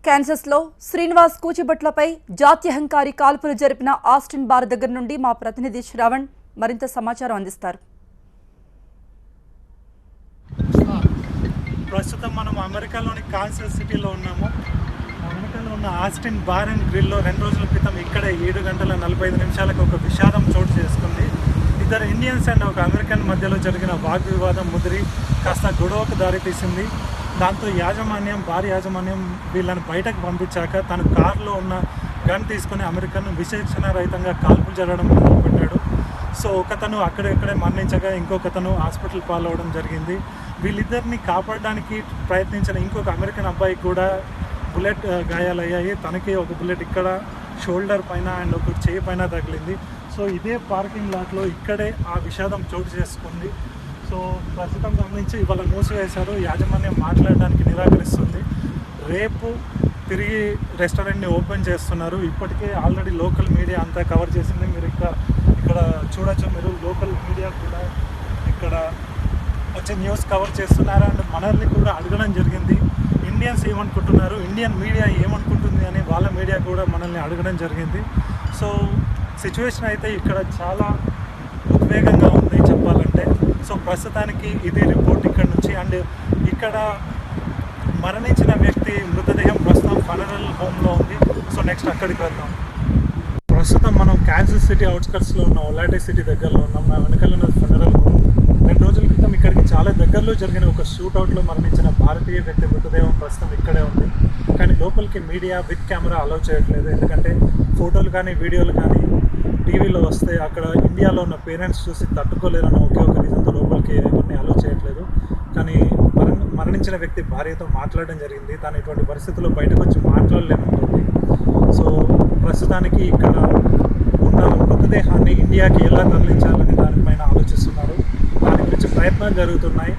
కాన్సస్లో శ్రీనివాస్ కూచిభట్లపై జాత్యహంకారి కాల్పులు జరిపిన Austin bar దగ్గర నుండి మా ప్రతినిధి శ్రవణ్ మరింత సమాచారం అందిస్తారు. ప్రస్తుతం మనం అమెరికాలోని కాన్సస్ సిటీలో ఉన్నాము. అమెరికాలో ఉన్న ఆస్టిన్ బార్ అండ్ గ్రిల్లో 2 రోజుల క్రితం ఇక్కడే 7:45 ఒక విషాదం చోటు చేసుకుంది. ఇద్దరు ఇండియన్స్ అండ్ ఒక అమెరికన్ మధ్యలో జరిగిన వాగ్వివాదం ముదిరి కాస్త గొడవకు దారితీసింది. దాంతో బార్ యాజమాన్యం వీళ్ళని బయటకు పంపించాక తను కారులో ఉన్న గన్ తీసుకుని అమెరికన్ విచక్షణ రహితంగా కాల్పులు జరగడం మొదలుపెట్టాడు. సో ఒకతను అక్కడెక్కడే మరణించగా ఇంకొకతను హాస్పిటల్ పాలవడం జరిగింది. వీళ్ళిద్దరిని కాపాడడానికి ప్రయత్నించిన ఇంకొక అమెరికన్ అబ్బాయికి కూడా బుల్లెట్ గాయాలయ్యాయి. తనకి ఒక బుల్లెట్ ఇక్కడ షోల్డర్ పైన అండ్ ఒక చేయి పైన తగిలింది. సో ఇదే పార్కింగ్ లాట్లో ఇక్కడే ఆ విషాదం చోటు చేసుకుంది. సో ప్రస్తుతం గమనించి ఇవాళ మూసివేశారు. యాజమాన్యం మాట్లాడడానికి నిరాకరిస్తుంది. రేపు తిరిగి రెస్టారెంట్ని ఓపెన్ చేస్తున్నారు. ఇప్పటికే ఆల్రెడీ లోకల్ మీడియా అంతా కవర్ చేసింది. మీరు ఇక్కడ చూడొచ్చు. మీరు లోకల్ మీడియా కూడా ఇక్కడ వచ్చి న్యూస్ కవర్ చేస్తున్నారు. అండ్ మనల్ని కూడా అడగడం జరిగింది, ఇండియన్స్ ఏమనుకుంటున్నారు, ఇండియన్ మీడియా ఏమనుకుంటుంది అని వాళ్ళ మీడియా కూడా మనల్ని అడగడం జరిగింది. సో సిచ్యువేషన్ అయితే ఇక్కడ చాలా ఉద్వేగంగా ఉంది చెప్పాలంటే. సో ప్రస్తుతానికి ఇది రిపోర్ట్ ఇక్కడ నుంచి. అండ్ ఇక్కడ మరణించిన వ్యక్తి మృతదేహం ప్రస్తుతం ఫనరల్ హోమ్లో ఉంది. సో నెక్స్ట్ అక్కడికి వెళ్దాం. ప్రస్తుతం మనం కాన్సస్ సిటీ అవుట్స్కట్స్లో ఉన్న ఒలాటే సిటీ దగ్గరలో ఉన్నాం. నా వెనకాల ఉన్న ఫనరల్ హోమ్. 2 రోజుల క్రితం ఇక్కడికి చాలా దగ్గరలో జరిగిన ఒక షూట్అవుట్లో మరణించిన భారతీయ వ్యక్తి మృతదేహం ప్రస్తుతం ఇక్కడే ఉంది. కానీ లోపలికి మీడియా విత్ కెమెరా అలౌ చేయట్లేదు. ఎందుకంటే ఫోటోలు కానీ వీడియోలు కానీ టీవీలో వస్తే అక్కడ ఇండియాలో ఉన్న పేరెంట్స్ చూసి తట్టుకోలేరన్న ఒకే ఒక రీజన్తో లోపలికి ఎవరిని అలౌ చేయట్లేదు. కానీ మరణించిన వ్యక్తి భార్యతో మాట్లాడడం జరిగింది. తను ఇటువంటి పరిస్థితుల్లో బయటకు వచ్చి మాట్లాడలేనంటుంది. సో ప్రస్తుతానికి ఇక్కడ ఉన్న మృతదేహాన్ని ఇండియాకి ఎలా తరలించాలని దానిపైన ఆలోచిస్తున్నారు. దాని గురించి ప్రయత్నాలు జరుగుతున్నాయి.